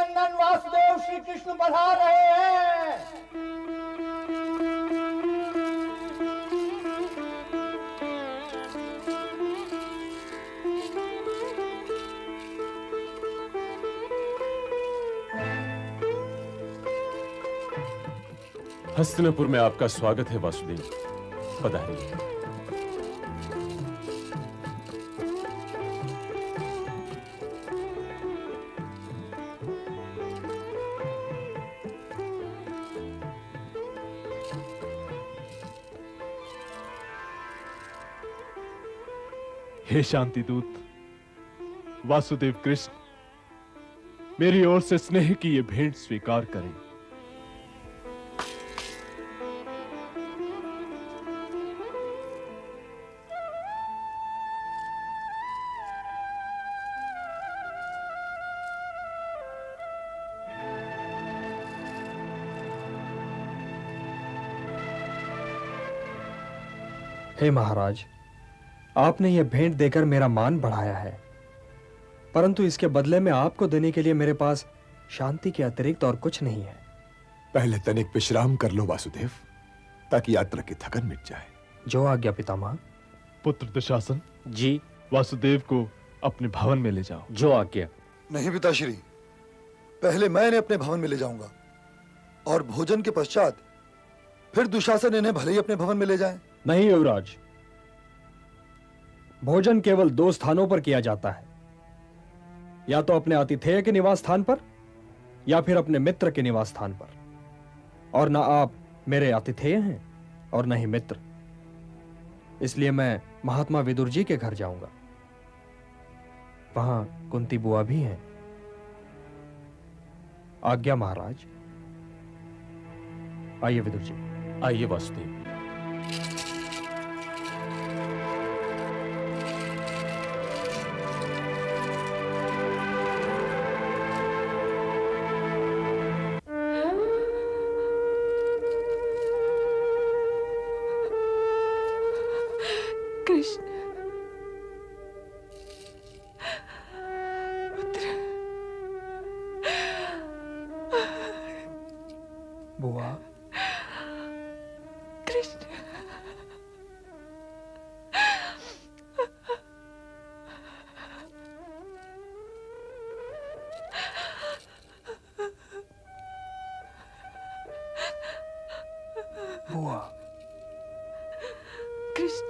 नंदन वासुदेव श्री कृष्ण पधार रहे हैं। हस्तिनापुर में आपका स्वागत है वासुदेव, पधारिए। हे शांति दूत वासुदेव कृष्ण, मेरी ओर से स्नेह की ये भेंट स्वीकार करें। हे महाराज, आपने यह भेंट देकर मेरा मान बढ़ाया है, परंतु इसके बदले में आपको देने के लिए मेरे पास शांति के अतिरिक्त और कुछ नहीं है। पहले तनिक विश्राम कर लो वासुदेव, ताकि यात्रा की थकन मिट जाए। जो आज्ञा पितामह। पुत्र दुशासन जी। वासुदेव को अपने भवन में ले जाओ। जो आज्ञा। नहीं पिताश्री, पहले मैं इन्हें अपने भवन में ले जाऊंगा और भोजन के पश्चात फिर दुशासन इन्हें भले ही अपने भवन में ले जाए। नहीं युवराज, भोजन केवल दो स्थानों पर किया जाता है, या तो अपने आतिथेय के निवास स्थान पर या फिर अपने मित्र के निवास स्थान पर। और ना आप मेरे आतिथेय हैं और न ही मित्र, इसलिए मैं महात्मा विदुर जी के घर जाऊंगा। वहां कुंती बुआ भी हैं। आज्ञा महाराज। आइए विदुर जी। आइए वासुदेव। कृष्ण पुत्र। बुआ। कृष्ण। बुआ। कृष्ण,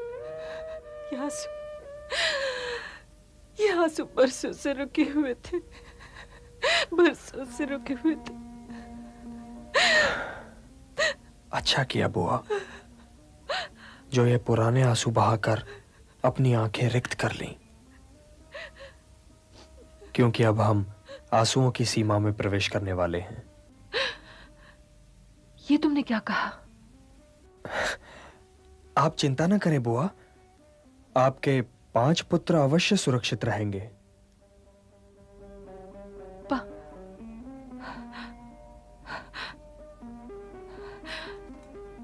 ये आंसू बरसों से रुके हुए थे, बरसों से रुके हुए थे। अच्छा किया बुआ, जो ये पुराने आंसू बहाकर अपनी आंखें रिक्त कर लीं, क्योंकि अब हम आंसुओं की सीमा में प्रवेश करने वाले हैं। ये तुमने क्या कहा? आप चिंता न करें बुआ, आपके 5 पुत्र अवश्य सुरक्षित रहेंगे।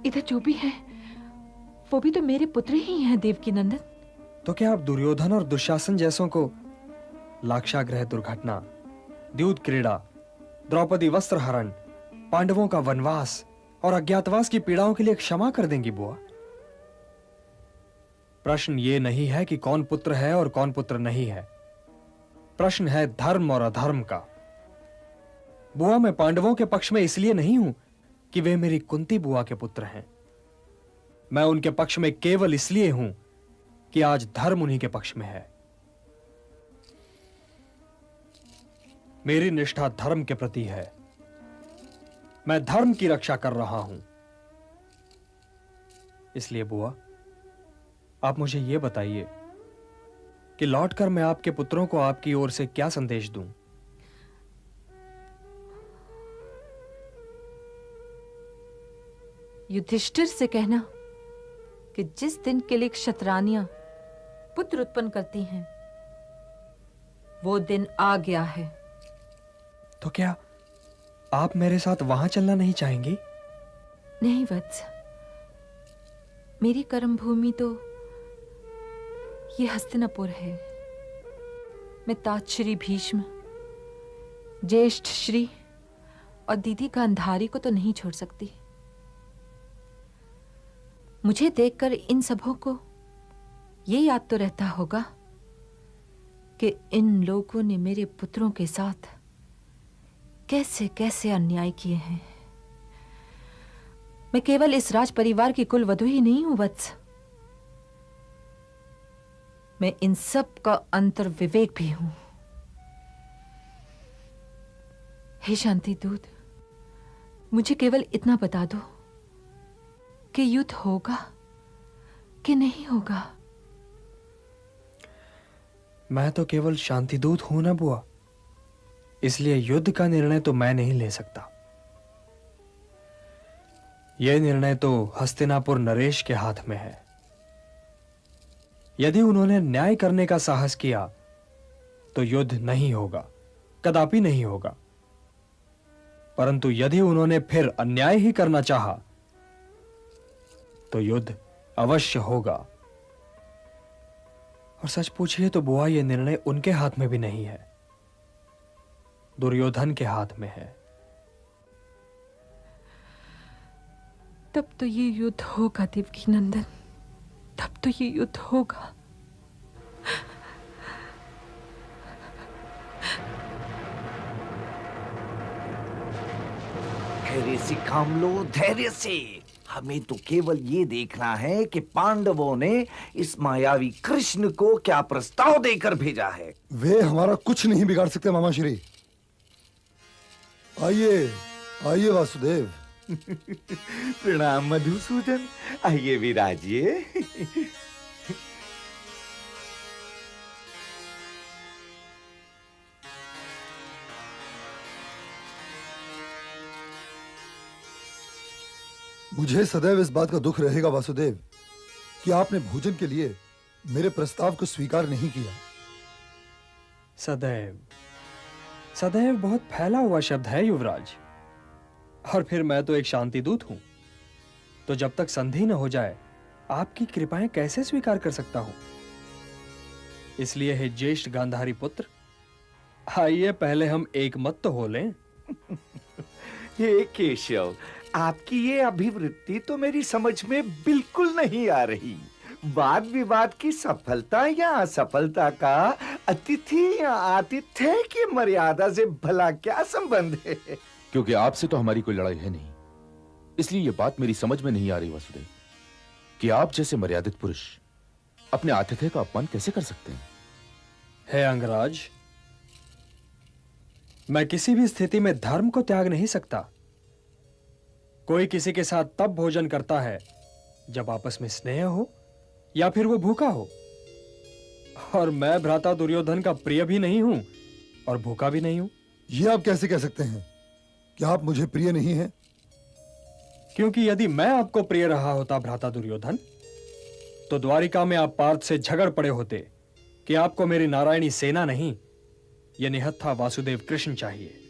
इधर जो भी है वो भी तो मेरे पुत्र ही हैं देवकी नंदन। तो क्या आप दुर्योधन और दुशासन जैसों को लाक्षागृह दुर्घटना, द्यूत क्रीड़ा, द्रौपदी वस्त्र हरण, पांडवों का वनवास और अज्ञातवास की पीड़ाओं के लिए क्षमा कर देंगी बुआ? प्रश्न ये नहीं है कि कौन पुत्र है और कौन पुत्र नहीं है, प्रश्न है धर्म और अधर्म का। बुआ, मैं पांडवों के पक्ष में इसलिए नहीं हूं कि वे मेरी कुंती बुआ के पुत्र हैं। मैं उनके पक्ष में केवल इसलिए हूं कि आज धर्म उन्हीं के पक्ष में है। मेरी निष्ठा धर्म के प्रति है। मैं धर्म की रक्षा कर रहा हूं। इसलिए बुआ, आप मुझे यह बताइए कि लौटकर मैं आपके पुत्रों को आपकी ओर से क्या संदेश दूं? युधिष्ठिर से कहना कि जिस दिन के लिए क्षत्रानियां पुत्र उत्पन्न करती हैं, वो दिन आ गया है। तो क्या आप मेरे साथ वहां चलना नहीं चाहेंगी? नहीं वत्स, मेरी कर्म भूमि तो ये हस्तिनापुर है। मैं तात श्री भीष्म ज्येष्ठ श्री और दीदी गांधारी को तो नहीं छोड़ सकती। मुझे देखकर इन सबों को ये याद तो रहता होगा कि इन लोगों ने मेरे पुत्रों के साथ कैसे कैसे अन्याय किए हैं। मैं केवल इस राज परिवार की कुल वधू ही नहीं हूं वत्स, मैं इन सब का अंतर विवेक भी हूं। हे शांति दूत, मुझे केवल इतना बता दो कि युद्ध होगा कि नहीं होगा। मैं तो केवल शांतिदूत हूं ना बुआ, इसलिए युद्ध का निर्णय तो मैं नहीं ले सकता। यह निर्णय तो हस्तिनापुर नरेश के हाथ में है। यदि उन्होंने न्याय करने का साहस किया तो युद्ध नहीं होगा, कदापि नहीं होगा। परंतु यदि उन्होंने फिर अन्याय ही करना चाहा तो युद्ध अवश्य होगा। और सच पूछिए तो बुआ, यह निर्णय उनके हाथ में भी नहीं है, दुर्योधन के हाथ में है। तब तो ये युद्ध होगा देवकी नंदन, तब तो ये युद्ध होगा। धैर्य से काम लो, धैर्य से। हमें तो केवल ये देखना है कि पांडवों ने इस मायावी कृष्ण को क्या प्रस्ताव देकर भेजा है। वे हमारा कुछ नहीं बिगाड़ सकते मामा श्री। आइए आइए वासुदेव। प्रणाम मधुसूदन, आइए विराजिए। मुझे सदैव इस बात का दुख रहेगा वासुदेव कि आपने भोजन के लिए मेरे प्रस्ताव को स्वीकार नहीं किया। सदैव सदैव बहुत फैला हुआ शब्द है युवराज, और फिर मैं तो एक शांतिदूत हूं, तो जब तक संधि न हो जाए आपकी कृपाएं कैसे स्वीकार कर सकता हूं। इसलिए है ज्येष्ठ गांधारी पुत्र, आइए पहले हम एक मत तो हो लें। हे केशव, आपकी ये अभिवृत्ति तो मेरी समझ में बिल्कुल नहीं आ रही। वाद विवाद की सफलता या असफलता का अतिथि या आतिथ्य की मर्यादा से भला क्या संबंध है? क्योंकि आपसे तो हमारी कोई लड़ाई है नहीं, इसलिए यह बात मेरी समझ में नहीं आ रही वासुदेव कि आप जैसे मर्यादित पुरुष अपने आतिथ्य का अपमान कैसे कर सकते हैं। हे अंगराज, मैं किसी भी स्थिति में धर्म को त्याग नहीं सकता। कोई किसी के साथ तब भोजन करता है जब आपस में स्नेह हो या फिर वो भूखा हो, और मैं भ्राता दुर्योधन का प्रिय भी नहीं हूं और भूखा भी नहीं हूं। ये आप कैसे कह सकते हैं कि आप मुझे प्रिय नहीं हैं? क्योंकि यदि मैं आपको प्रिय रहा होता भ्राता दुर्योधन, तो द्वारिका में आप पार्थ से झगड़ पड़े होते कि आपको मेरी नारायणी सेना नहीं, यह निहत्था वासुदेव कृष्ण चाहिए।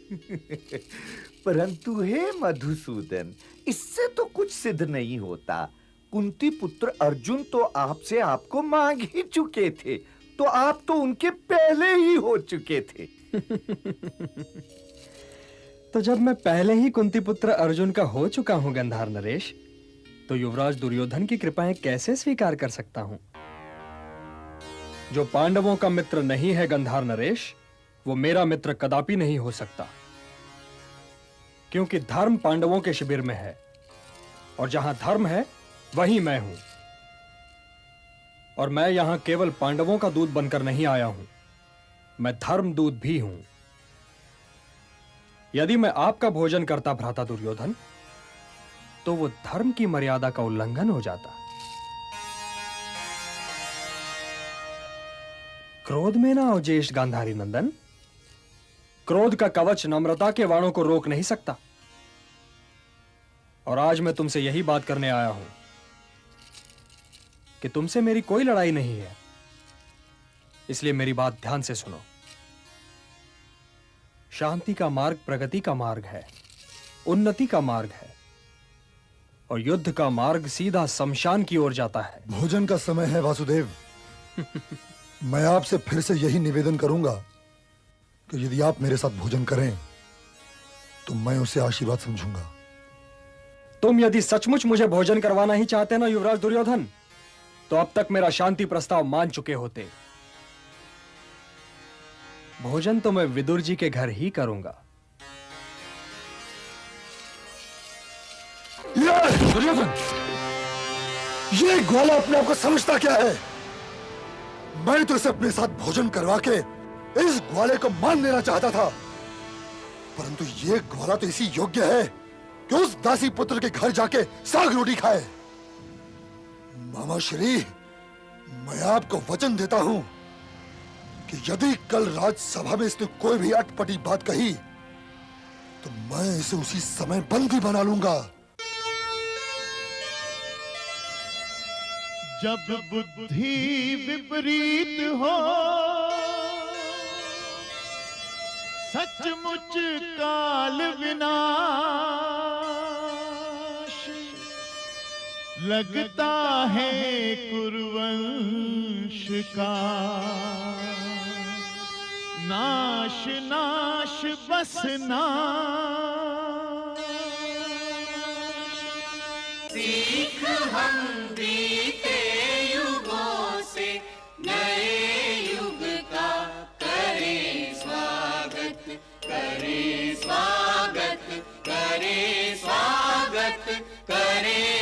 परंतु हे मधुसूदन, इससे तो कुछ सिद्ध नहीं होता। कुंती पुत्र अर्जुन तो आपसे आपको मांग ही चुके थे, तो आप तो उनके पहले ही हो चुके थे। तो जब मैं पहले ही कुंती पुत्र अर्जुन का हो चुका हूं गंधार नरेश, तो युवराज दुर्योधन की कृपाएं कैसे स्वीकार कर सकता हूं? जो पांडवों का मित्र नहीं है गंधार नरेश, वो मेरा मित्र कदापि नहीं हो सकता। क्योंकि धर्म पांडवों के शिविर में है, और जहां धर्म है वहीं मैं हूं। और मैं यहां केवल पांडवों का दूत बनकर नहीं आया हूं, मैं धर्म दूत भी हूं। यदि मैं आपका भोजन करता भ्राता दुर्योधन, तो वो धर्म की मर्यादा का उल्लंघन हो जाता। क्रोध में ना हो ज्येष्ठ गांधारी नंदन, क्रोध का कवच नम्रता के वाणों को रोक नहीं सकता। और आज मैं तुमसे यही बात करने आया हूं कि तुमसे मेरी कोई लड़ाई नहीं है, इसलिए मेरी बात ध्यान से सुनो। शांति का मार्ग प्रगति का मार्ग है, उन्नति का मार्ग है, और युद्ध का मार्ग सीधा शमशान की ओर जाता है। भोजन का समय है वासुदेव। मैं आपसे फिर से यही निवेदन करूंगा कि यदि आप मेरे साथ भोजन करें तो मैं उसे आशीर्वाद समझूंगा। तुम यदि सचमुच मुझे भोजन करवाना ही चाहते ना युवराज दुर्योधन, तो अब तक मेरा शांति प्रस्ताव मान चुके होते। भोजन तो मैं विदुर जी के घर ही करूंगा। दुर्योधन, ये ग्वाला अपने आप को समझता क्या है? मैं तो इसे अपने साथ भोजन करवा के इस ग्वाले को मान लेना चाहता था, परंतु ये ग्वाला तो इसी योग्य है कि उस दासी पुत्र के घर जाके साग रोटी खाए। मामा श्री, मैं आपको वचन देता हूं कि यदि कल राजसभा में इसने कोई भी अटपटी बात कही तो मैं इसे उसी समय बंदी बना लूंगा। जब बुद्धि विपरीत हो, सचमुच काल विनाश, लगता है कुरुवंश का नाश नाश बस नाश। सीख हम बीते युगों से नए युग का करें स्वागत, करें स्वागत, करें स्वागत, करें